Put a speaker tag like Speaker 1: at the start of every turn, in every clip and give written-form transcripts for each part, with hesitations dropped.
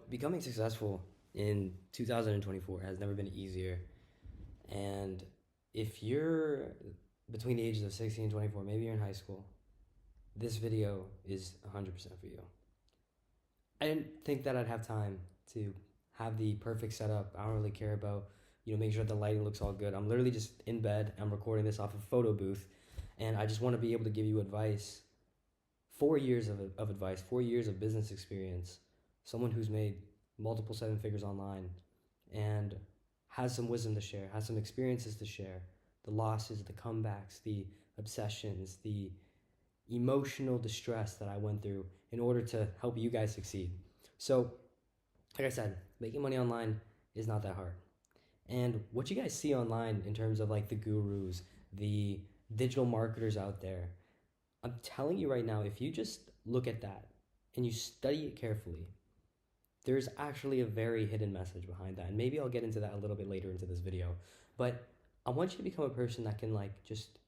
Speaker 1: Becoming successful in 2024 has never been easier. And if you're between the ages of 16 and 24, maybe you're in high school, this video is 100% for you. I didn't think that I'd have time to have the perfect setup. I don't really care about, making sure the lighting looks all good. I'm literally just in bed. I'm recording this off of Photobooth, and I just want to be able to give you advice. 4 years of advice, 4 years of business experience, someone who's made multiple seven figures online and has some wisdom to share, has some experiences to share, the losses, the comebacks, the obsessions, the emotional distress that I went through in order to help you guys succeed. So, like I said, making money online is not that hard. And what you guys see online in terms of like the gurus, the digital marketers out there, I'm telling you right now, if you just look at that and you study it carefully, there's actually a very hidden message behind that. And maybe I'll get into that a little bit later into this video. But I want you to become a person that can like just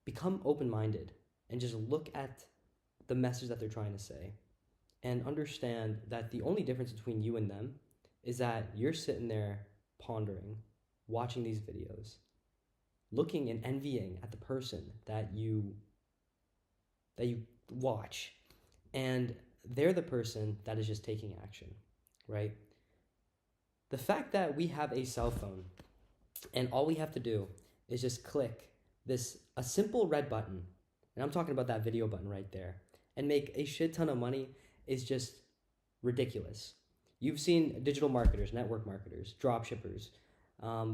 Speaker 1: become open-minded and just look at the message that they're trying to say and understand that the only difference between you and them is that you're sitting there pondering, watching these videos, looking and envying at the person that you watch, and they're the person that is just taking action, right? The fact that we have a cell phone and all we have to do is just click a simple red button, and I'm talking about that video button right there, and make a shit ton of money is just ridiculous. You've seen digital marketers, network marketers, drop shippers,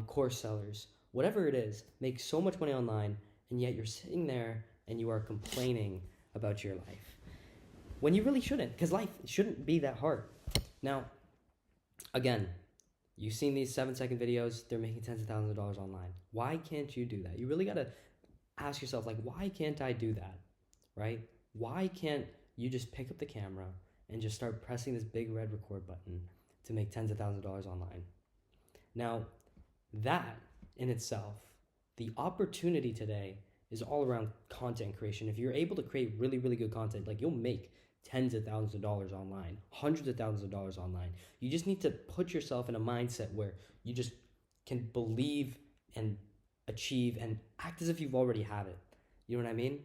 Speaker 1: course sellers, whatever it is, make so much money online, and yet you're sitting there and you are complaining about your life when you really shouldn't, because life shouldn't be that hard. Now, again, you've seen these 7-second videos, they're making tens of thousands of dollars online. Why can't you do that? You really got to ask yourself, like, why can't I do that, right? Why can't you just pick up the camera and just start pressing this big red record button to make tens of thousands of dollars online? Now, that in itself, the opportunity today is all around content creation. If you're able to create really, really good content, like you'll make tens of thousands of dollars online, hundreds of thousands of dollars online. You just need to put yourself in a mindset where you just can believe and achieve and act as if you've already have it. You know what I mean?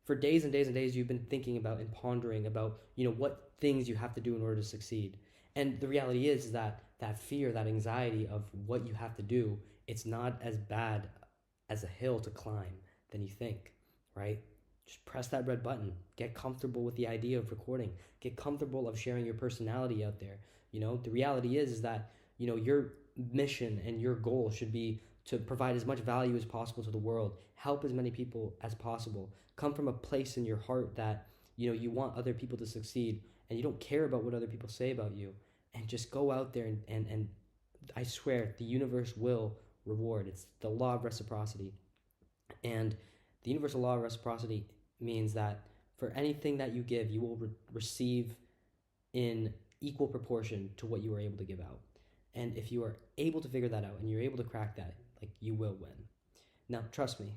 Speaker 1: For days and days and days, you've been thinking about and pondering about, what things you have to do in order to succeed. And the reality is that fear, that anxiety of what you have to do, it's not as bad as a hill to climb than you think, right? Just press that red button. Get comfortable with the idea of recording. Get comfortable of sharing your personality out there. The reality is that, your mission and your goal should be to provide as much value as possible to the world, help as many people as possible, come from a place in your heart that, you want other people to succeed and you don't care about what other people say about you, and just go out there and I swear the universe will reward. It's the law of reciprocity. And the universal law of reciprocity means that for anything that you give, you will receive in equal proportion to what you are able to give out. And if you are able to figure that out and you're able to crack that, like, you will win. Now, trust me,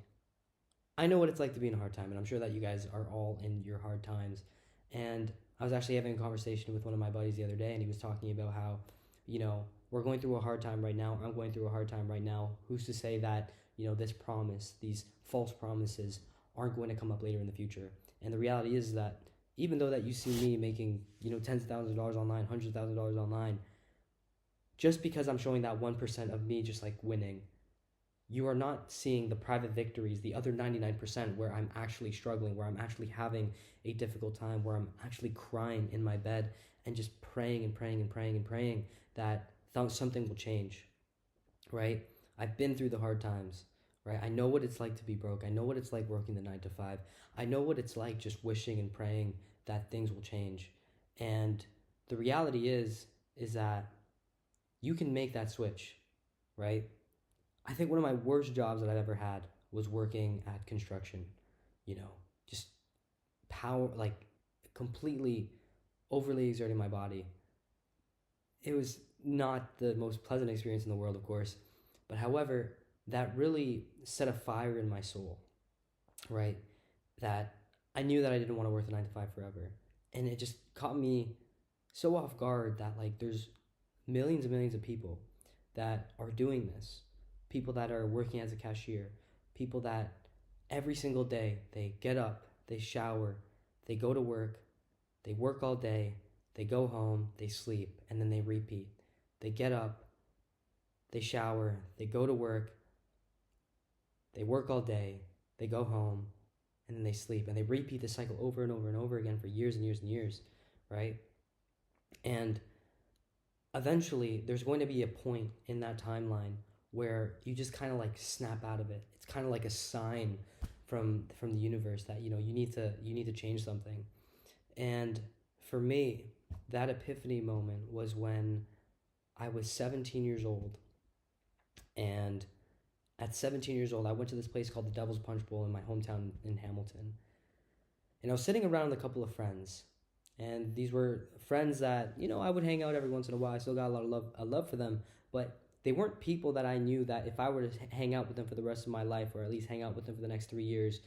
Speaker 1: I know what it's like to be in a hard time, and I'm sure that you guys are all in your hard times. And I was actually having a conversation with one of my buddies the other day, and he was talking about how, we're going through a hard time right now. I'm going through a hard time right now. Who's to say that, this promise, these false promises aren't going to come up later in the future? And the reality is that even though that you see me making, tens of thousands of dollars online, hundreds of thousands of dollars online, just because I'm showing that 1% of me just like winning, you are not seeing the private victories, the other 99% where I'm actually struggling, where I'm actually having a difficult time, where I'm actually crying in my bed and just praying and praying and praying and praying that something will change, right? I've been through the hard times, right? I know what it's like to be broke. I know what it's like working the 9 to 5. I know what it's like just wishing and praying that things will change. And the reality is that you can make that switch, right? I think one of my worst jobs that I've ever had was working at construction, just like completely overly exerting my body. It was not the most pleasant experience in the world, of course, but however, that really set a fire in my soul, right? That I knew that I didn't want to work the 9 to 5 forever. And it just caught me so off guard that like there's millions and millions of people that are doing this. People that are working as a cashier, people that every single day they get up, they shower, they go to work, they work all day, they go home, they sleep, and then they repeat. They get up, they shower, they go to work, they work all day, they go home, and then they sleep. And they repeat the cycle over and over and over again for years and years and years, right? And eventually, there's going to be a point in that timeline where you just kind of like snap out of it. It's kind of like a sign from the universe that you need to change something. And for me, that epiphany moment was when I was 17 years old. And at 17 years old, I went to this place called the Devil's Punch Bowl in my hometown in Hamilton. And I was sitting around with a couple of friends. And these were friends that, I would hang out every once in a while. I still got a lot of love for them. But they weren't people that I knew that if I were to hang out with them for the rest of my life, or at least hang out with them for the next 3 years,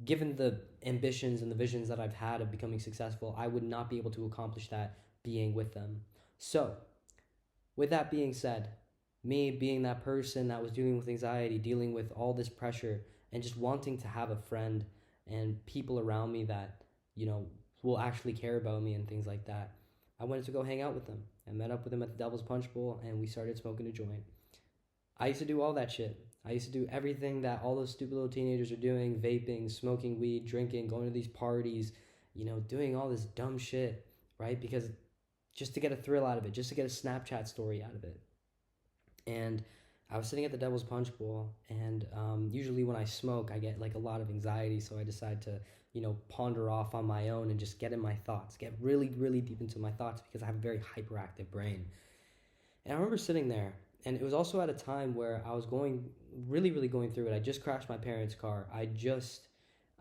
Speaker 1: given the ambitions and the visions that I've had of becoming successful, I would not be able to accomplish that being with them. So, with that being said, me being that person that was dealing with anxiety, dealing with all this pressure, and just wanting to have a friend and people around me that, will actually care about me and things like that, I wanted to go hang out with them. I met up with them at the Devil's Punch Bowl, and we started smoking a joint. I used to do all that shit. I used to do everything that all those stupid little teenagers are doing: vaping, smoking weed, drinking, going to these parties, doing all this dumb shit, right? Because just to get a thrill out of it, just to get a Snapchat story out of it. And I was sitting at the Devil's Punch Bowl, and usually when I smoke, I get like a lot of anxiety, so I decide to, ponder off on my own and just get in my thoughts, get really, really deep into my thoughts, because I have a very hyperactive brain. And I remember sitting there, and it was also at a time where I was really, really going through it. I just crashed my parents' car.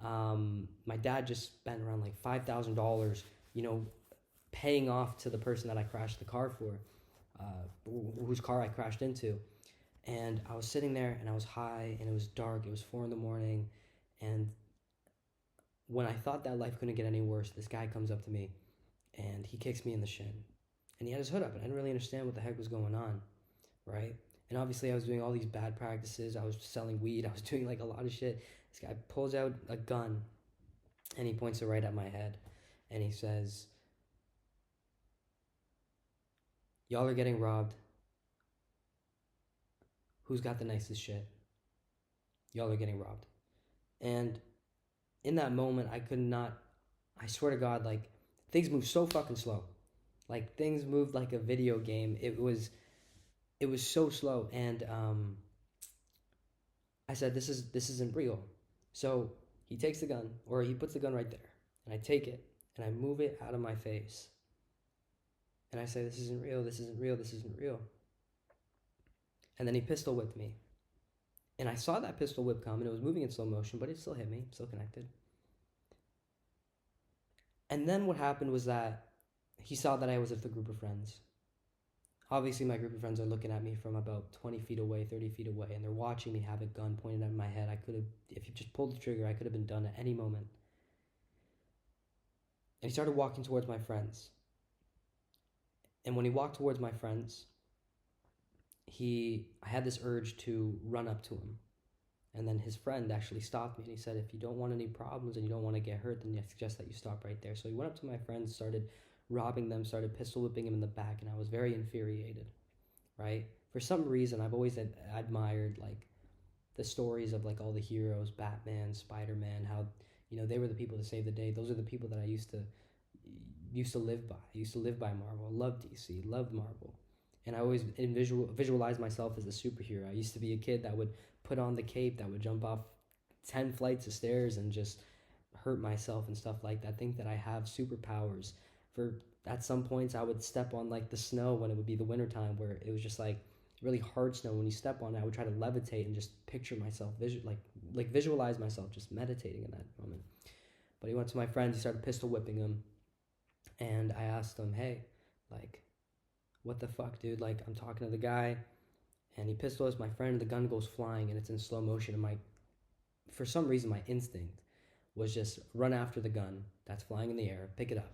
Speaker 1: My dad just spent around like $5,000, paying off to the person that I crashed the car for, whose car I crashed into. And I was sitting there, and I was high, and it was dark. It was 4 a.m, and when I thought that life couldn't get any worse, this guy comes up to me, and he kicks me in the shin. And he had his hood up, and I didn't really understand what the heck was going on, right? And obviously, I was doing all these bad practices. I was selling weed. I was doing like a lot of shit. This guy pulls out a gun, and he points it right at my head, and he says, "Y'all are getting robbed. Who's got the nicest shit? Y'all are getting robbed." And in that moment, I swear to God, like, things moved so fucking slow. Like, things moved like a video game. It was so slow. And I said, this isn't real. So he takes the gun, or he puts the gun right there. And I take it, and I move it out of my face. And I say, this isn't real, this isn't real, this isn't real. And then he pistol whipped me. And I saw that pistol whip come, and it was moving in slow motion, but it still hit me, still connected. And then what happened was that he saw that I was with a group of friends. Obviously, my group of friends are looking at me from about 20 feet away, 30 feet away, and they're watching me have a gun pointed at my head. If you just pulled the trigger, I could have been done at any moment. And he started walking towards my friends. And when he walked towards my friends, I had this urge to run up to him. And then his friend actually stopped me, and he said, if you don't want any problems and you don't want to get hurt, then I suggest that you stop right there. So he went up to my friends, started robbing them, started pistol whipping him in the back, and I was very infuriated, right? For some reason, I've always admired, like, the stories of, like, all the heroes, Batman, Spider-Man, how, they were the people to save the day. Those are the people that I used to live by. I used to live by Marvel. I loved DC, loved Marvel. And I always visualized myself as a superhero. I used to be a kid that would put on the cape, that would jump off 10 flights of stairs and just hurt myself and stuff like that. Think that I have superpowers. At some points, I would step on like the snow when it would be the wintertime, where it was just like really hard snow. When you step on it, I would try to levitate and just picture myself, visualize myself just meditating in that moment. But he went to my friends, he started pistol whipping them, and I asked him, hey, like, what the fuck, dude? Like, I'm talking to the guy, and he pistol whips my friend, and the gun goes flying, and it's in slow motion, and for some reason, my instinct was just run after the gun that's flying in the air, pick it up,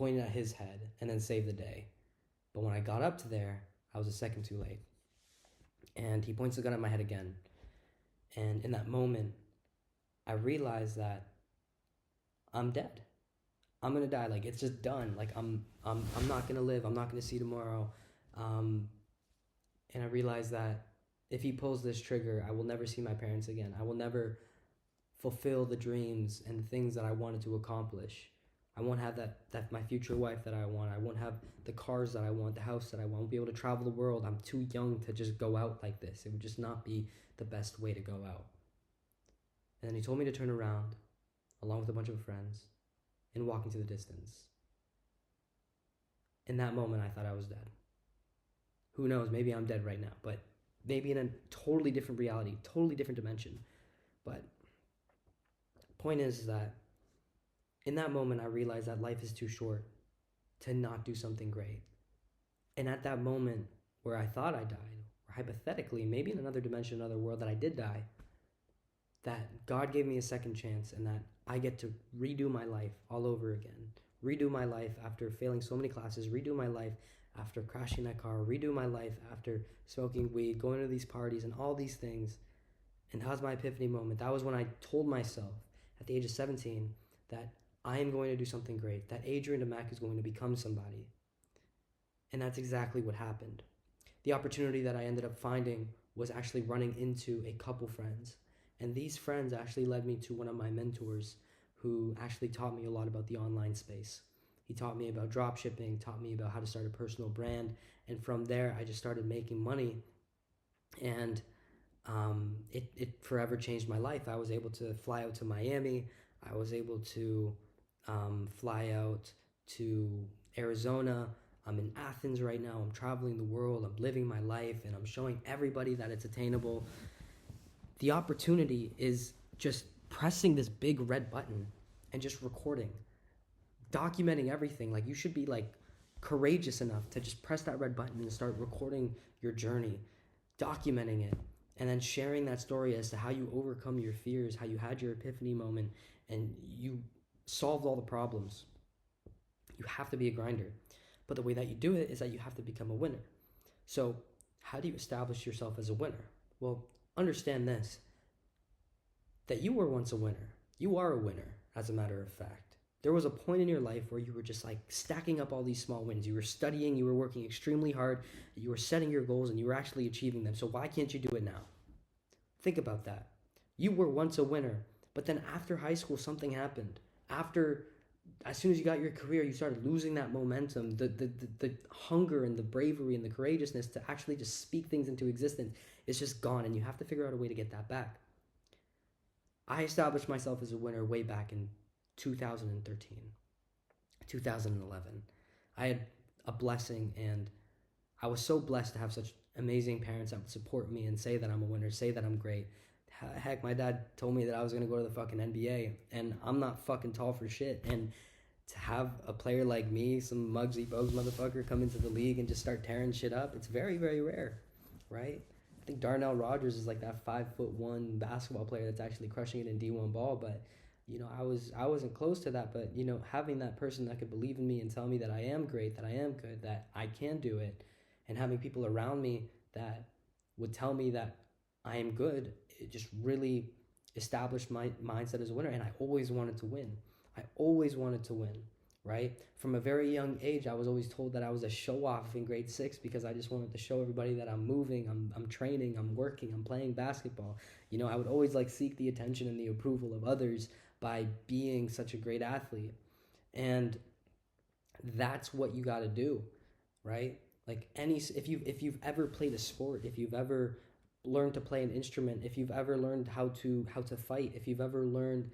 Speaker 1: pointed at his head, and then saved the day. But when I got up to there, I was a second too late. And he points the gun at my head again. And in that moment, I realized that I'm dead. I'm gonna die. Like, it's just done. Like, I'm not gonna live. I'm not gonna see tomorrow. And I realized that if he pulls this trigger, I will never see my parents again. I will never fulfill the dreams and the things that I wanted to accomplish. I won't have that my future wife that I want. I won't have the cars that I want, the house that I want. I won't be able to travel the world. I'm too young to just go out like this. It would just not be the best way to go out. And then he told me to turn around, along with a bunch of friends, and walk into the distance. In that moment, I thought I was dead. Who knows? Maybe I'm dead right now, but maybe in a totally different reality, totally different dimension. But point is that in that moment, I realized that life is too short to not do something great. And at that moment where I thought I died, or hypothetically, maybe in another dimension, another world, that I did die, that God gave me a second chance, and that I get to redo my life all over again. Redo my life after failing so many classes, redo my life after crashing that car, redo my life after smoking weed, going to these parties, and all these things. And that was my epiphany moment. That was when I told myself at the age of 17 that I am going to do something great, that Adrian DeMack is going to become somebody. And that's exactly what happened. The opportunity that I ended up finding was actually running into a couple friends. And these friends actually led me to one of my mentors who actually taught me a lot about the online space. He taught me about drop shipping, taught me about how to start a personal brand. And from there, I just started making money. And it forever changed my life. I was able to fly out to Miami. I was able to fly out to Arizona. I'm in Athens right now. I'm traveling the world. I'm living my life, and I'm showing everybody that it's attainable. The opportunity is just pressing this big red button and just recording, documenting everything. Like, you should be like courageous enough to just press that red button and start recording your journey, documenting it, and then sharing that story as to how you overcome your fears, how you had your epiphany moment, and you solved all the problems. You have to be a grinder. But the way that you do it is that you have to become a winner. So how do you establish yourself as a winner? Well, understand this, that you were once a winner. You are a winner, as a matter of fact. There was a point in your life where you were just like stacking up all these small wins. You were studying, you were working extremely hard, you were setting your goals, and you were actually achieving them. So why can't you do it now? Think about that. You were once a winner, but then after high school, something happened. As soon as you got your career, you started losing that momentum, the hunger and the bravery and the courageousness to actually just speak things into existence. It's just gone, and you have to figure out a way to get that back. I established myself as a winner way back in 2013, 2011. I had a blessing, and I was so blessed to have such amazing parents that would support me and say that I'm a winner, say that I'm great. Heck, my dad told me that I was going to go to the fucking NBA, and I'm not fucking tall for shit. And to have a player like me, some Muggsy Bogues motherfucker, come into the league and just start tearing shit up, it's very, very rare, right? I think Darnell Rogers is like that 5'1" basketball player that's actually crushing it in D1 ball, but I wasn't close to that. But having that person that could believe in me and tell me that I am great, that I am good, that I can do it, and having people around me that would tell me that I am good, it just really established my mindset as a winner. And I always wanted to win. Right? From a very young age, I was always told that I was a show-off in grade 6 because I just wanted to show everybody that I'm moving, I'm training, I'm working, I'm playing basketball. I would always seek the attention and the approval of others by being such a great athlete. And that's what you got to do, right? If you've ever played a sport, if you've ever learned to play an instrument, if you've ever learned how to fight, if you've ever learned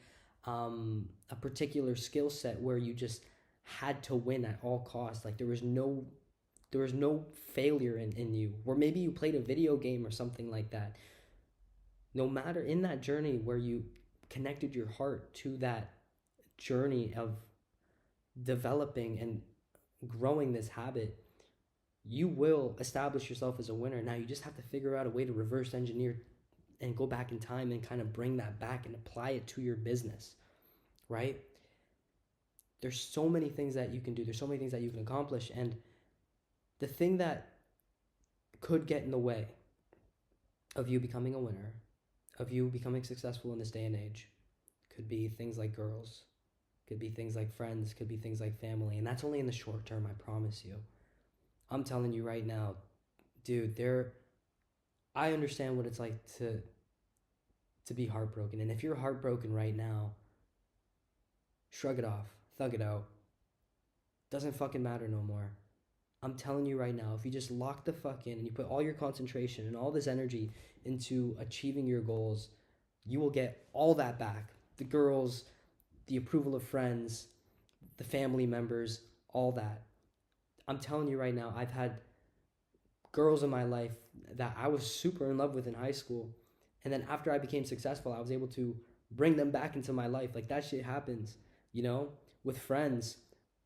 Speaker 1: a particular skill set where you just had to win at all costs, there was no failure in you, or maybe you played a video game or something like that. No matter in that journey where you connected your heart to that journey of developing and growing this habit, you will establish yourself as a winner. Now you just have to figure out a way to reverse engineer and go back in time and kind of bring that back and apply it to your business, right? There's so many things that you can do. There's so many things that you can accomplish. And the thing that could get in the way of you becoming a winner, of you becoming successful in this day and age, could be things like girls, could be things like friends, could be things like family. And that's only in the short term, I promise you. I'm telling you right now, dude, I understand what it's like to be heartbroken. And if you're heartbroken right now, shrug it off, thug it out. Doesn't fucking matter no more. I'm telling you right now, if you just lock the fuck in and you put all your concentration and all this energy into achieving your goals, you will get all that back. The girls, the approval of friends, the family members, all that. I'm telling you right now, I've had girls in my life that I was super in love with in high school. And then after I became successful, I was able to bring them back into my life. Like, that shit happens, with friends.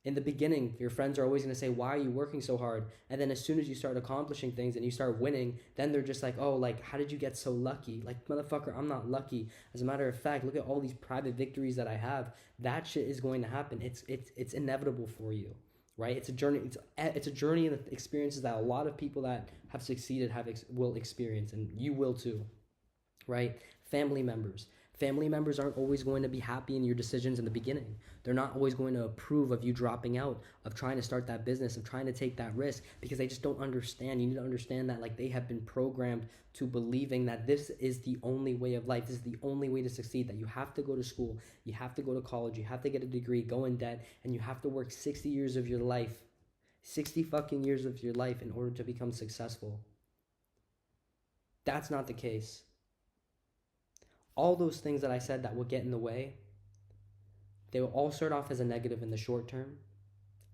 Speaker 1: In the beginning, your friends are always going to say, why are you working so hard? And then as soon as you start accomplishing things and you start winning, then they're just like, oh, like, how did you get so lucky? Like, motherfucker, I'm not lucky. As a matter of fact, look at all these private victories that I have. That shit is going to happen. It's inevitable for you, right? It's a journey. It's a journey and experiences that a lot of people that have succeeded will experience, and you will too, right? Family members. Family members aren't always going to be happy in your decisions in the beginning. They're not always going to approve of you dropping out, of trying to start that business, of trying to take that risk, because they just don't understand. You need to understand that, like, they have been programmed to believing that this is the only way of life. This is the only way to succeed, that you have to go to school, you have to go to college, you have to get a degree, go in debt, and you have to work 60 years of your life, 60 fucking years of your life in order to become successful. That's not the case. All those things that I said that will get in the way, they will all start off as a negative in the short term.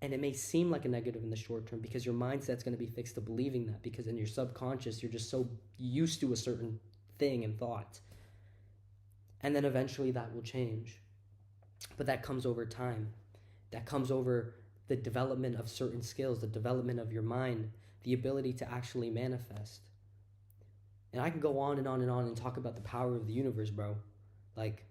Speaker 1: And it may seem like a negative in the short term because your mindset's going to be fixed to believing that, because in your subconscious, you're just so used to a certain thing and thought. And then eventually that will change. But that comes over time. That comes over the development of certain skills, the development of your mind, the ability to actually manifest. And I can go on and on and on and talk about the power of the universe, bro. Like,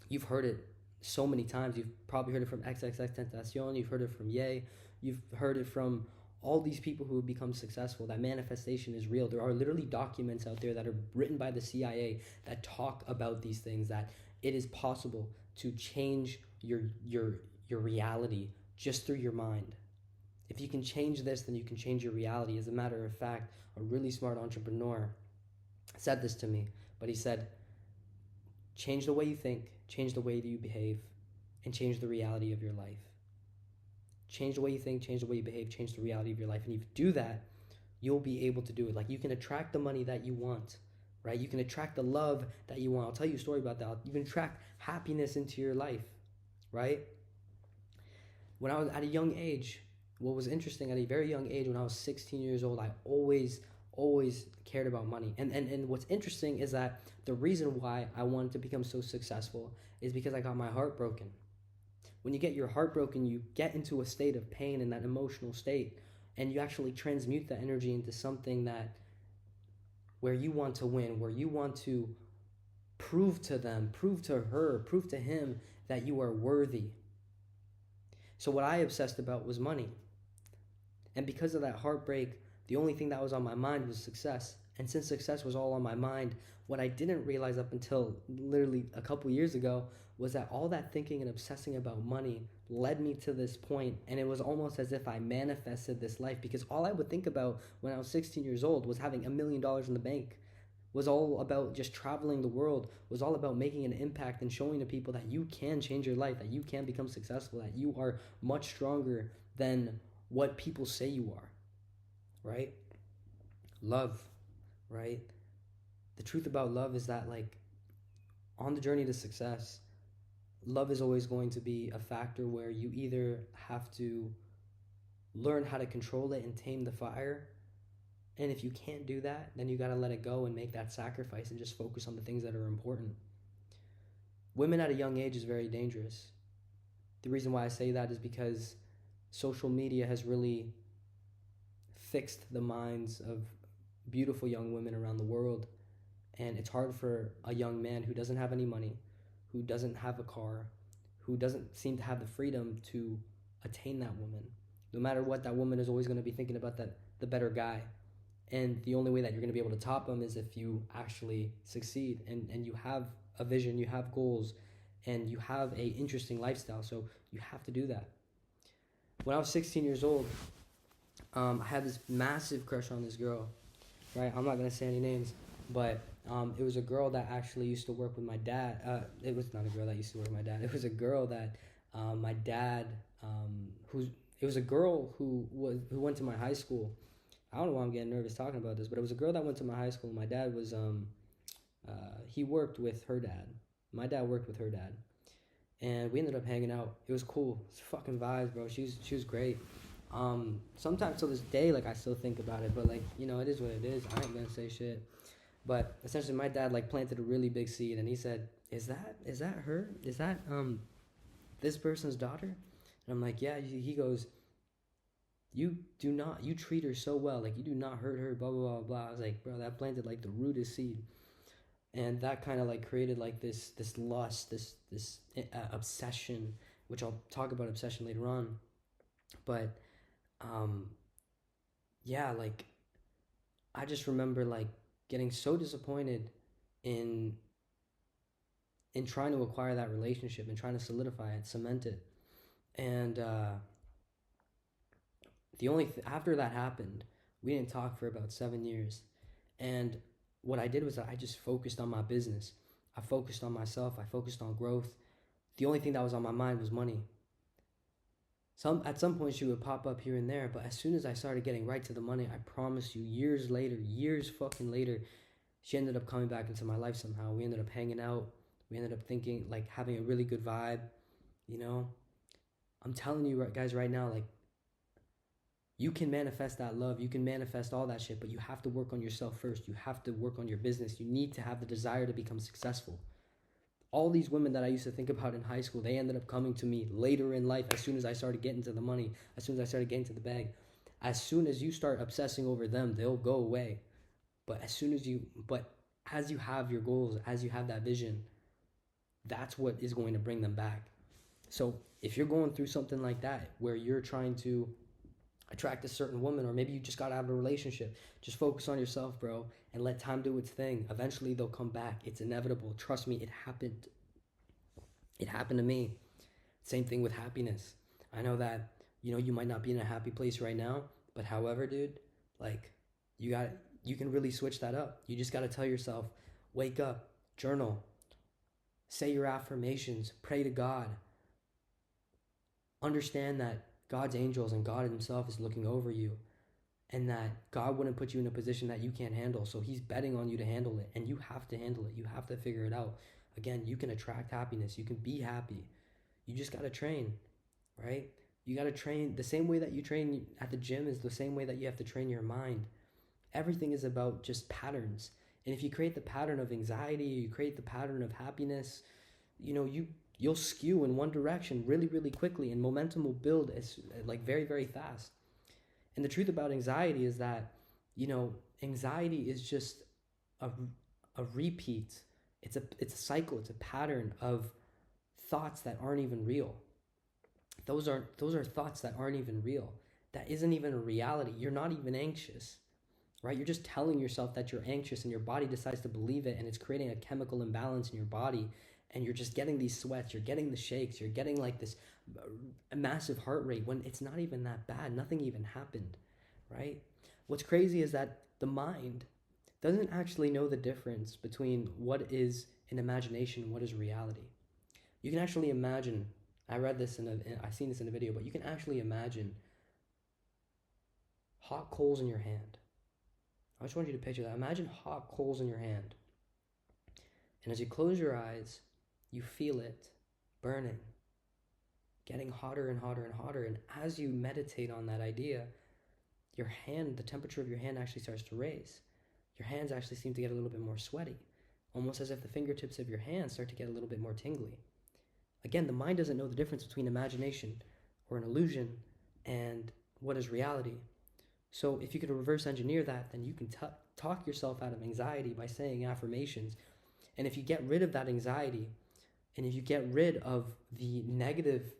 Speaker 1: you've heard it so many times. You've probably heard it from XXXTentacion. You've heard it from Ye. You've heard it from all these people who have become successful. That manifestation is real. There are literally documents out there that are written by the CIA that talk about these things, that it is possible to change your reality just through your mind. If you can change this, then you can change your reality. As a matter of fact, a really smart entrepreneur said this to me, but he said, change the way you think, change the way that you behave, and change the reality of your life. Change the way you think, change the way you behave, change the reality of your life. And if you do that, you'll be able to do it. Like, you can attract the money that you want, right? You can attract the love that you want. I'll tell you a story about that. You can attract happiness into your life, right? When I was at a young age, what was interesting, at a very young age, when I was 16 years old, I always cared about money. And what's interesting is that the reason why I wanted to become so successful is because I got my heart broken. When you get your heart broken, you get into a state of pain, in that emotional state, and you actually transmute that energy into something that, where you want to win, where you want to prove to them, prove to her, prove to him that you are worthy. So what I obsessed about was money. And because of that heartbreak, the only thing that was on my mind was success. And since success was all on my mind, what I didn't realize up until literally a couple years ago was that all that thinking and obsessing about money led me to this point. And it was almost as if I manifested this life, because all I would think about when I was 16 years old was having $1 million in the bank, was all about just traveling the world, was all about making an impact and showing to people that you can change your life, that you can become successful, that you are much stronger than what people say you are, right? Love, right? The truth about love is that, like, on the journey to success, love is always going to be a factor where you either have to learn how to control it and tame the fire, and if you can't do that, then you got to let it go and make that sacrifice and just focus on the things that are important. Women at a young age is very dangerous. The reason why I say that is because social media has really fixed the minds of beautiful young women around the world. And it's hard for a young man who doesn't have any money, who doesn't have a car, who doesn't seem to have the freedom to attain that woman. No matter what, that woman is always going to be thinking about the better guy. And the only way that you're going to be able to top them is if you actually succeed and you have a vision, you have goals, and you have a interesting lifestyle. So you have to do that. When I was 16 years old, I had this massive crush on this girl, right? I'm not going to say any names, but it was a girl that actually used to work with my dad. It was not a girl that used to work with my dad. It was a girl that my dad, it was a girl who went to my high school. I don't know why I'm getting nervous talking about this, but it was a girl that went to my high school. My dad was, he worked with her dad. My dad worked with her dad. And we ended up hanging out. It was cool. It's fucking vibes, bro. She was great. Sometimes to this day, like, I still think about it, but, like, you know, it is what it is. I ain't gonna say shit. But essentially my dad, like, planted a really big seed, and he said, is that her? Is that, this person's daughter? And I'm like, yeah. He goes, you treat her so well. Like, you do not hurt her, blah, blah, blah, blah. I was like, bro, that planted, like, the rudest seed. And that kind of, like, created, like, this lust, this obsession, which I'll talk about obsession later on. But, yeah, like, I just remember, like, getting so disappointed in trying to acquire that relationship and trying to solidify it, cement it. And after that happened, we didn't talk for about 7 years. And what I did was I just focused on my business. I focused on myself. I focused on growth. The only thing that was on my mind was money. At some point she would pop up here and there, but as soon as I started getting right to the money, I promise you, years fucking later, she ended up coming back into my life somehow. We ended up hanging out. We ended up thinking, like, having a really good vibe, you know? I'm telling you guys right now, like, you can manifest that love. You can manifest all that shit, but you have to work on yourself first. You have to work on your business. You need to have the desire to become successful. All these women that I used to think about in high school, they ended up coming to me later in life as soon as I started getting to the money, as soon as I started getting to the bag. As soon as you start obsessing over them, they'll go away. But as you have your goals, as you have that vision, that's what is going to bring them back. So if you're going through something like that, where you're trying to attract a certain woman, or maybe you just got out of a relationship, just focus on yourself, bro, and let time do its thing. Eventually they'll come back. It's inevitable. Trust me, it happened. It happened to me. Same thing with happiness. I know that, you know, you might not be in a happy place right now, but however, dude, like, you can really switch that up. You just got to tell yourself, wake up, journal, say your affirmations, pray to God. Understand that God's angels and God himself is looking over you, and that God wouldn't put you in a position that you can't handle. So he's betting on you to handle it, and you have to handle it. You have to figure it out. Again, you can attract happiness. You can be happy. You just got to train, right? You got to train. The same way that you train at the gym is the same way that you have to train your mind. Everything is about just patterns. And if you create the pattern of anxiety, you create the pattern of happiness, you know, you'll skew in one direction really, really quickly, and momentum will build as, like, very, very fast. And the truth about anxiety is that, you know, anxiety is just a repeat. It's a cycle. It's a pattern of thoughts that aren't even real. Those are thoughts that aren't even real. That isn't even a reality. You're not even anxious, right? You're just telling yourself that you're anxious, and your body decides to believe it, and it's creating a chemical imbalance in your body. And you're just getting these sweats, you're getting the shakes, you're getting, like, this massive heart rate when it's not even that bad. Nothing even happened, right? What's crazy is that the mind doesn't actually know the difference between what is an imagination and what is reality. You can actually imagine, I seen this in a video, but you can actually imagine hot coals in your hand. I just want you to picture that. Imagine hot coals in your hand. And as you close your eyes, you feel it burning, getting hotter and hotter and hotter. And as you meditate on that idea, your hand, the temperature of your hand actually starts to raise. Your hands actually seem to get a little bit more sweaty, almost as if the fingertips of your hands start to get a little bit more tingly. Again, the mind doesn't know the difference between imagination or an illusion and what is reality. So if you could reverse engineer that, then you can talk yourself out of anxiety by saying affirmations. And if you get rid of that anxiety, And if you get rid of the negative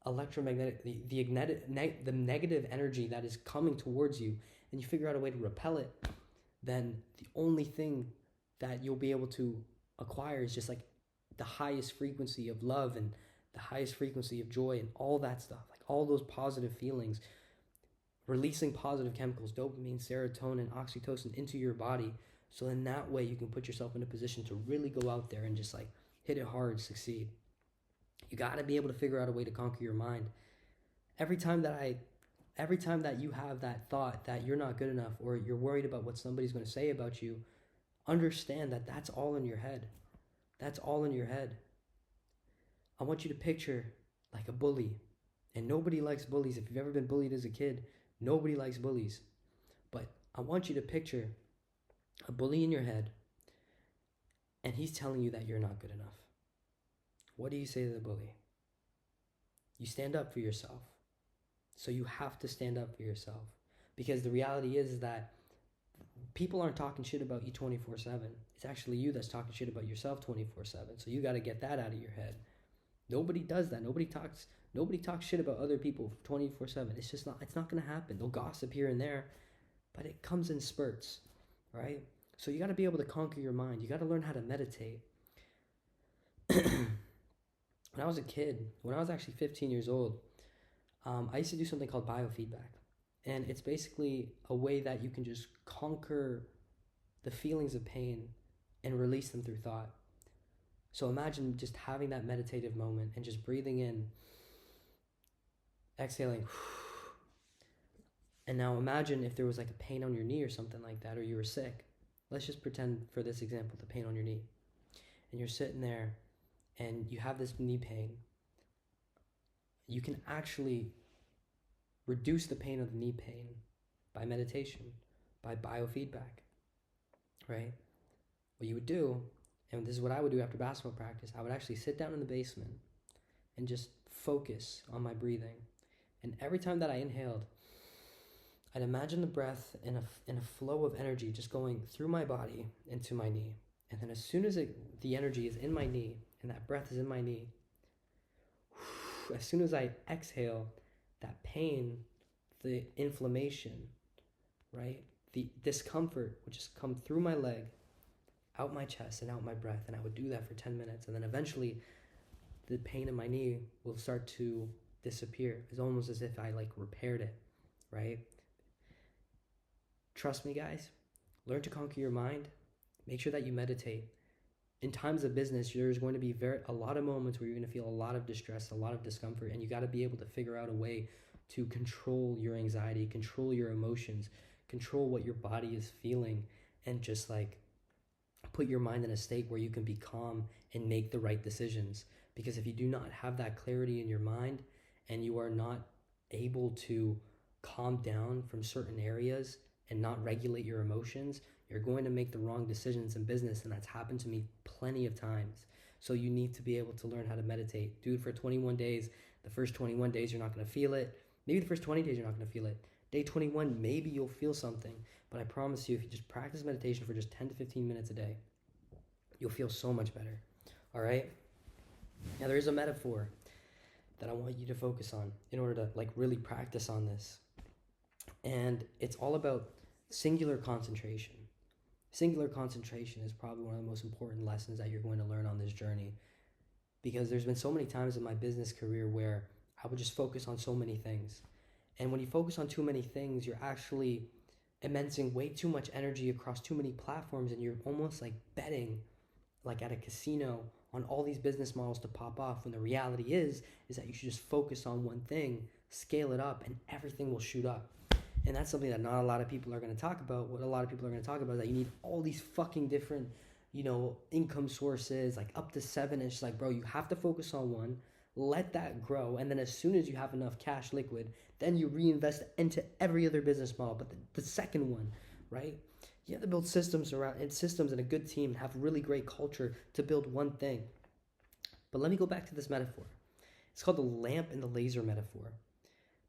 Speaker 1: electromagnetic, the negative energy that is coming towards you, and you figure out a way to repel it, then the only thing that you'll be able to acquire is just like the highest frequency of love and the highest frequency of joy and all that stuff, like all those positive feelings, releasing positive chemicals, dopamine, serotonin, oxytocin into your body. So in that way, you can put yourself in a position to really go out there and just like hit it hard, succeed. You got to be able to figure out a way to conquer your mind. Every time that you have that thought that you're not good enough or you're worried about what somebody's going to say about you, understand that that's all in your head. That's all in your head. I want you to picture like a bully. And nobody likes bullies. If you've ever been bullied as a kid, nobody likes bullies. But I want you to picture a bully in your head, and he's telling you that you're not good enough. What do you say to the bully? You stand up for yourself. So you have to stand up for yourself. Because the reality is that people aren't talking shit about you 24/7. It's actually you that's talking shit about yourself 24/7. So you got to get that out of your head. Nobody does that. Nobody talks shit about other people 24/7. It's not going to happen. They'll gossip here and there, but it comes in spurts, right? So you got to be able to conquer your mind. You got to learn how to meditate. When I was a kid, when I was actually 15 years old, I used to do something called biofeedback. And it's basically a way that you can just conquer the feelings of pain and release them through thought. So imagine just having that meditative moment and just breathing in, exhaling. And now imagine if there was like a pain on your knee or something like that, or you were sick. Let's just pretend for this example, the pain on your knee. And you're sitting there and you have this knee pain. You can actually reduce the pain of the knee pain by meditation, by biofeedback, right? What you would do, and this is what I would do after basketball practice, I would actually sit down in the basement and just focus on my breathing. And every time that I inhaled, I'd imagine the breath in a flow of energy just going through my body into my knee. And then as soon as the energy is in my knee and that breath is in my knee, as soon as I exhale, that pain, the inflammation, right? The discomfort would just come through my leg, out my chest, and out my breath. And I would do that for 10 minutes. And then eventually the pain in my knee will start to disappear. It's almost as if I like repaired it, right? Trust me, guys. Learn to conquer your mind. Make sure that you meditate. In times of business, there's going to be a lot of moments where you're going to feel a lot of distress, a lot of discomfort, and you got to be able to figure out a way to control your anxiety, control your emotions, control what your body is feeling, and just like put your mind in a state where you can be calm and make the right decisions. Because if you do not have that clarity in your mind and you are not able to calm down from certain areas and not regulate your emotions, you're going to make the wrong decisions in business, and that's happened to me plenty of times. So you need to be able to learn how to meditate. Dude, for 21 days, the first 21 days you're not going to feel it. Maybe the first 20 days you're not going to feel it. Day 21, maybe you'll feel something. But I promise you, if you just practice meditation for just 10 to 15 minutes a day, you'll feel so much better. All right? Now, there is a metaphor that I want you to focus on in order to like really practice on this. And it's all about singular concentration. Singular concentration is probably one of the most important lessons that you're going to learn on this journey, because there's been so many times in my business career where I would just focus on so many things. And when you focus on too many things, you're actually immensing way too much energy across too many platforms, and you're almost like betting like at a casino on all these business models to pop off, when the reality is that you should just focus on one thing, scale it up, and everything will shoot up. And that's something that not a lot of people are going to talk about. What a lot of people are going to talk about is that you need all these fucking different, income sources, like up to 7. It's like, bro, you have to focus on one, let that grow. And then as soon as you have enough cash liquid, then you reinvest into every other business model. But the second one, right? You have to build systems and a good team, and have really great culture to build one thing. But let me go back to this metaphor. It's called the lamp and the laser metaphor.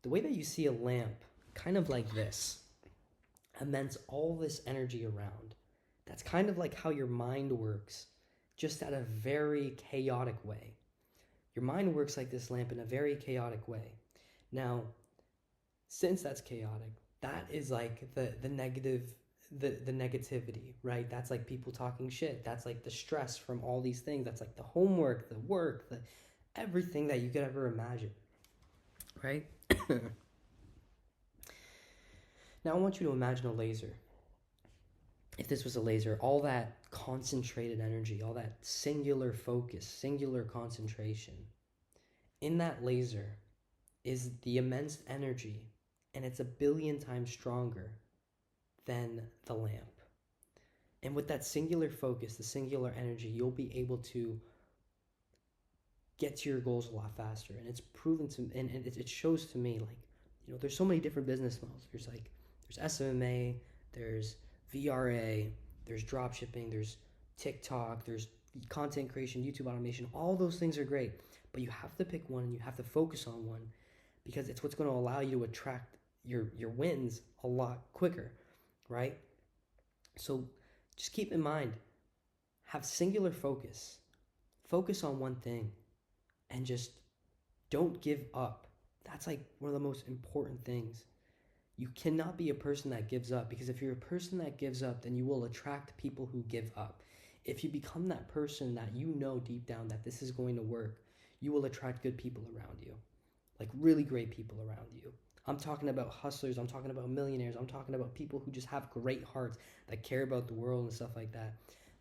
Speaker 1: The way that you see a lamp, kind of like this, immense all this energy around. That's kind of like how your mind works. just at a very chaotic way. Your mind works like this lamp in a very chaotic way. Now, since that's chaotic, that is like the negative, the negativity, right? That's like people talking shit. That's like the stress from all these things. That's like the homework, the work, the everything that you could ever imagine, right? Now I want you to imagine a laser. If this was a laser, all that concentrated energy, all that singular focus, singular concentration, in that laser is the immense energy, and it's 1,000,000,000 times stronger than the lamp. And with that singular focus, the singular energy, you'll be able to get to your goals a lot faster. And it's proven to, and it shows to me, like, there's so many different business models. There's SMA, there's VRA, there's drop shipping, there's TikTok, there's content creation, YouTube automation. All those things are great, but you have to pick one and you have to focus on one, because it's what's going to allow you to attract your wins a lot quicker, right? So just keep in mind, have singular focus. Focus on one thing and just don't give up. That's like one of the most important things. You cannot be a person that gives up, because if you're a person that gives up, then you will attract people who give up. If you become that person that you know deep down that this is going to work, you will attract good people around you, like really great people around you. I'm talking about hustlers, I'm talking about millionaires, I'm talking about people who just have great hearts, that care about the world and stuff like that.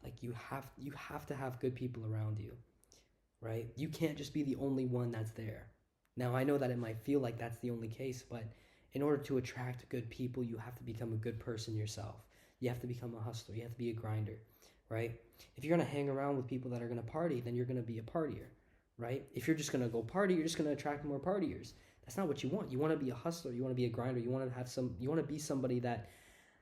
Speaker 1: Like you have to have good people around you, right? You can't just be the only one that's there. Now, I know that it might feel like that's the only case, but in order to attract good people, you have to become a good person yourself. You have to become a hustler. You have to be a grinder, right? If you're going to hang around with people that are going to party, then you're going to be a partier, right? If you're just going to go party, you're just going to attract more partiers. That's not what you want. You want to be a hustler. You want to be a grinder. You want to be somebody that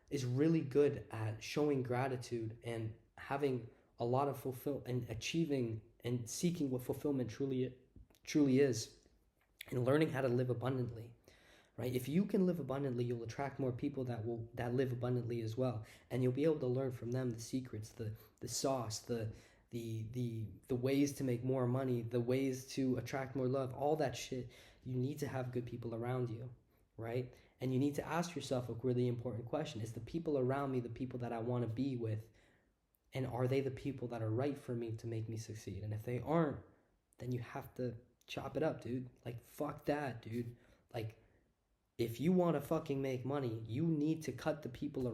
Speaker 1: is really good at showing gratitude and having a lot of and achieving and seeking what fulfillment truly is, and learning how to live abundantly, right? If you can live abundantly, you'll attract more people that live abundantly as well, and you'll be able to learn from them the secrets, the sauce, the ways to make more money, the ways to attract more love, all that shit. You need to have good people around you, right? And you need to ask yourself a really important question: is the people around me the people that I want to be with? And are they the people that are right for me to make me succeed? And if they aren't, then you have to chop it up, dude. Like, fuck that, dude. Like, if you want to fucking make money, you need to cut the people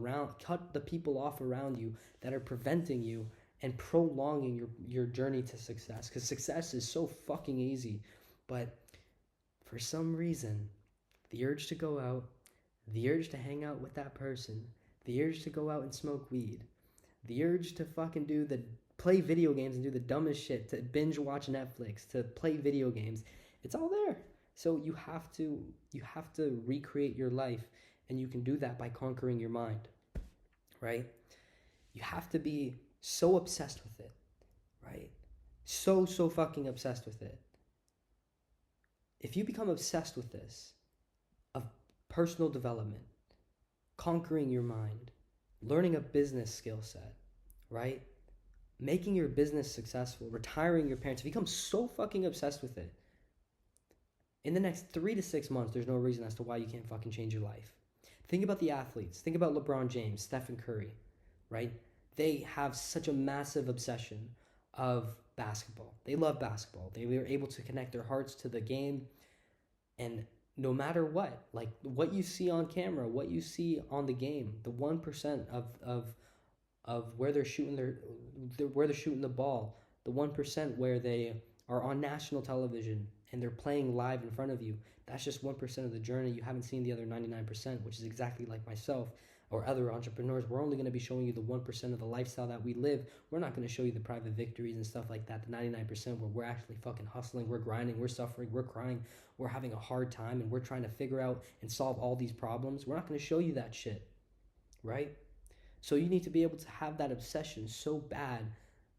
Speaker 1: off around you that are preventing you and prolonging your journey to success. Because success is so fucking easy. But for some reason, the urge to go out, the urge to hang out with that person, the urge to go out and smoke weed, the urge to fucking play video games and do the dumbest shit, to binge watch Netflix, to play video games, it's all there. So you have to recreate your life, and you can do that by conquering your mind, right? You have to be so obsessed with it, right? So fucking obsessed with it. If you become obsessed with this, of personal development, conquering your mind, learning a business skill set, right? Making your business successful, retiring your parents, if you become so fucking obsessed with it, in the next 3 to 6 months, there's no reason as to why you can't fucking change your life. Think about the athletes. Think about LeBron James, Stephen Curry, right? They have such a massive obsession of basketball. They love basketball. They were able to connect their hearts to the game, and no matter what, like what you see on camera, what you see on the game, the 1% of where they're shooting where they're shooting the ball, the 1% where they are on national television and they're playing live in front of you, that's just 1% of the journey. You haven't seen the other 99%, which is exactly like myself or other entrepreneurs. We're only going to be showing you the 1% of the lifestyle that we live. We're not going to show you the private victories and stuff like that, the 99% where we're actually fucking hustling, we're grinding, we're suffering, we're crying, we're having a hard time, and we're trying to figure out and solve all these problems. We're not going to show you that shit, right? So you need to be able to have that obsession so bad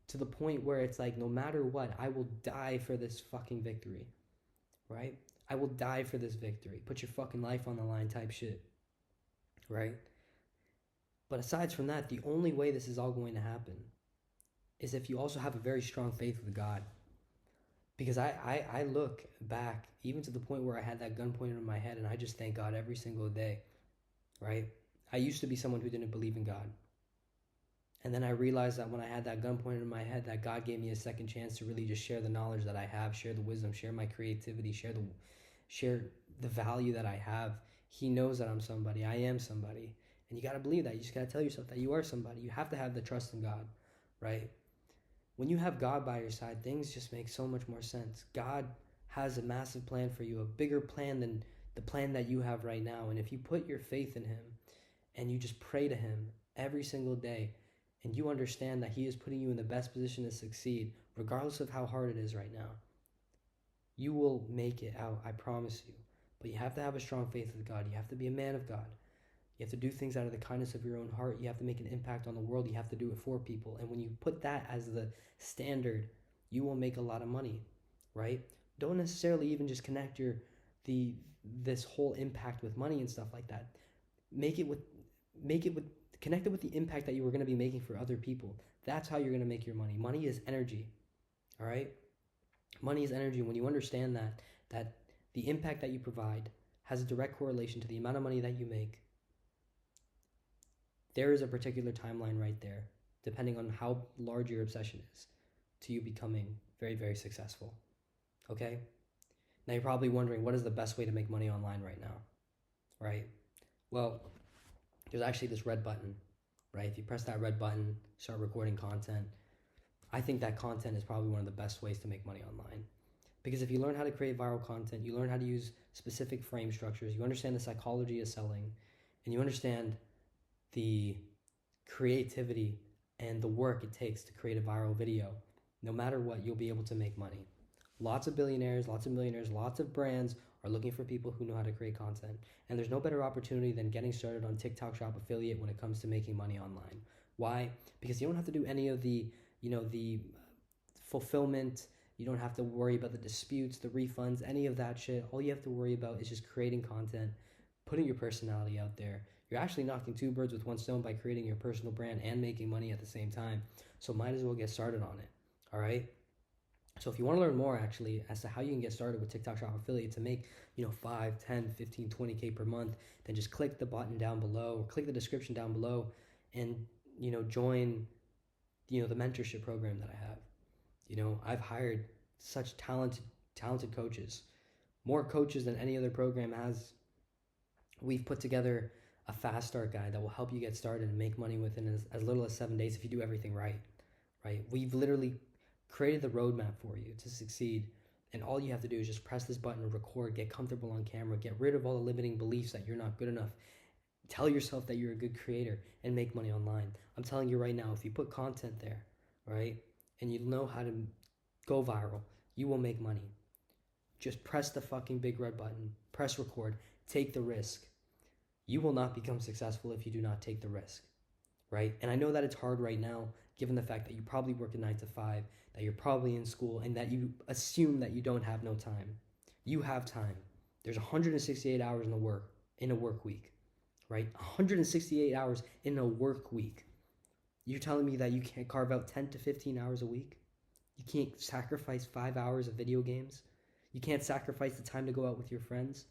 Speaker 1: to the point where it's like, no matter what, I will die for this fucking victory, right? I will die for this victory. Put your fucking life on the line type shit, right? But aside from that, the only way this is all going to happen is if you also have a very strong faith with God. Because I look back, even to the point where I had that gun pointed in my head, and I just thank God every single day, right? I used to be someone who didn't believe in God. And then I realized that when I had that gun pointed in my head, that God gave me a second chance to really just share the knowledge that I have, share the wisdom, share my creativity, share the value that I have. He knows that I'm somebody. I am somebody. And you got to believe that. You just got to tell yourself that you are somebody. You have to have the trust in God, right? When you have God by your side, things just make so much more sense. God has a massive plan for you, a bigger plan than the plan that you have right now. And if you put your faith in Him and you just pray to Him every single day, and you understand that He is putting you in the best position to succeed, regardless of how hard it is right now, you will make it out, I promise you. But you have to have a strong faith with God. You have to be a man of God. You have to do things out of the kindness of your own heart. You have to make an impact on the world. You have to do it for people. And when you put that as the standard, you will make a lot of money, right? Don't necessarily even just connect this whole impact with money and stuff like that. Connect it with the impact that you were going to be making for other people. That's how you're going to make your money. Money is energy, all right? Money is energy. When you understand that the impact that you provide has a direct correlation to the amount of money that you make, there is a particular timeline right there, depending on how large your obsession is, to you becoming very, very successful, okay? Now you're probably wondering, what is the best way to make money online right now, right? Well, there's actually this red button, right? If you press that red button, start recording content, I think that content is probably one of the best ways to make money online. Because if you learn how to create viral content, you learn how to use specific frame structures, you understand the psychology of selling, and you understand the creativity and the work it takes to create a viral video, no matter what, you'll be able to make money. Lots of billionaires, lots of millionaires, lots of brands are looking for people who know how to create content. And there's no better opportunity than getting started on TikTok Shop Affiliate when it comes to making money online. Why? Because you don't have to do any of the fulfillment. You don't have to worry about the disputes, the refunds, any of that shit. All you have to worry about is just creating content, putting your personality out there. You're actually knocking two birds with one stone by creating your personal brand and making money at the same time. So might as well get started on it, all right? So if you want to learn more actually as to how you can get started with TikTok Shop Affiliate to make, 5, 10, 15, 20K per month, then just click the button down below or click the description down below and, join, the mentorship program that I have. I've hired such talented coaches, more coaches than any other program has. We've put together a fast start guide that will help you get started and make money within as little as 7 days if you do everything right? We've literally created the roadmap for you to succeed, and all you have to do is just press this button, record, get comfortable on camera, get rid of all the limiting beliefs that you're not good enough, tell yourself that you're a good creator, and make money online. I'm telling you right now, if you put content there, right, and you know how to go viral, you will make money. Just press the fucking big red button, press record, take the risk. You will not become successful if you do not take the risk, right? And I know that it's hard right now, given the fact that you probably work a 9 to 5, that you're probably in school, and that you assume that you don't have no time. You have time. There's 168 hours in a work week, right? 168 hours in a work week. You're telling me that you can't carve out 10 to 15 hours a week? You can't sacrifice 5 hours of video games? You can't sacrifice the time to go out with your friends?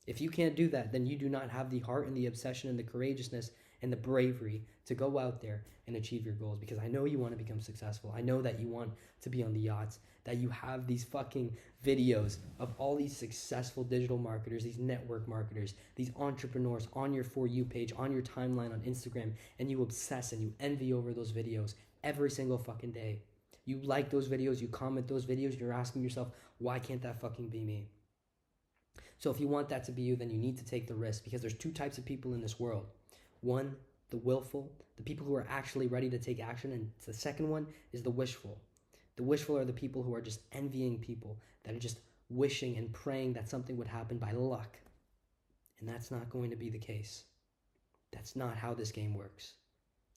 Speaker 1: If you can't do that, then you do not have the heart and the obsession and the courageousness and the bravery to go out there and achieve your goals. Because I know you want to become successful. I know that you want to be on the yachts, that you have these fucking videos of all these successful digital marketers, these network marketers, these entrepreneurs on your For You page, on your timeline on Instagram, and you obsess and you envy over those videos every single fucking day. You like those videos, you comment those videos, you're asking yourself, why can't that fucking be me? So if you want that to be you, then you need to take the risk, because there's two types of people in this world. One, the willful, the people who are actually ready to take action, and the second one is the wishful. The wishful are the people who are just envying people, that are just wishing and praying that something would happen by luck. And that's not going to be the case. That's not how this game works.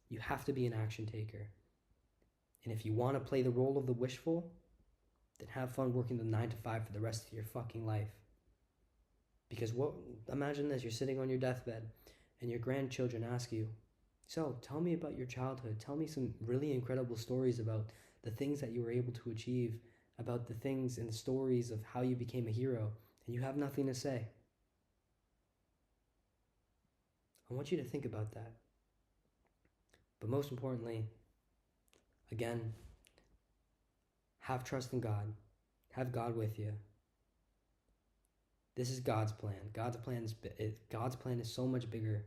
Speaker 1: You have to be an action taker. And if you want to play the role of the wishful, then have fun working the 9 to 5 for the rest of your fucking life. Because imagine this, you're sitting on your deathbed and your grandchildren ask you, So tell me about your childhood. Tell me some really incredible stories about the things that you were able to achieve, about the things and the stories of how you became a hero, and you have nothing to say. I want you to think about that. But most importantly, again, have trust in God. Have God with you. This is God's plan. God's plan is so much bigger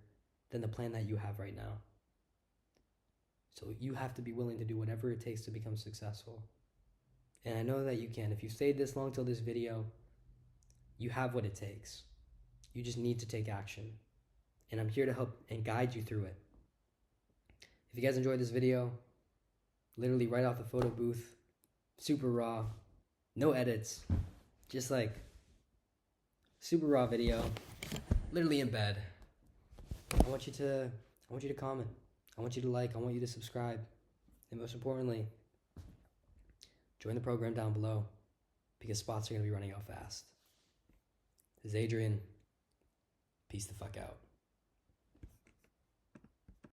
Speaker 1: than the plan that you have right now. So you have to be willing to do whatever it takes to become successful. And I know that you can. If you stayed this long till this video, you have what it takes. You just need to take action. And I'm here to help and guide you through it. If you guys enjoyed this video, literally right off the photo booth, super raw, no edits, just like super raw video, literally in bed. I want you to comment. I want you to like. I want you to subscribe. And most importantly, join the program down below because spots are going to be running out fast. This is Adrian. Peace the fuck out.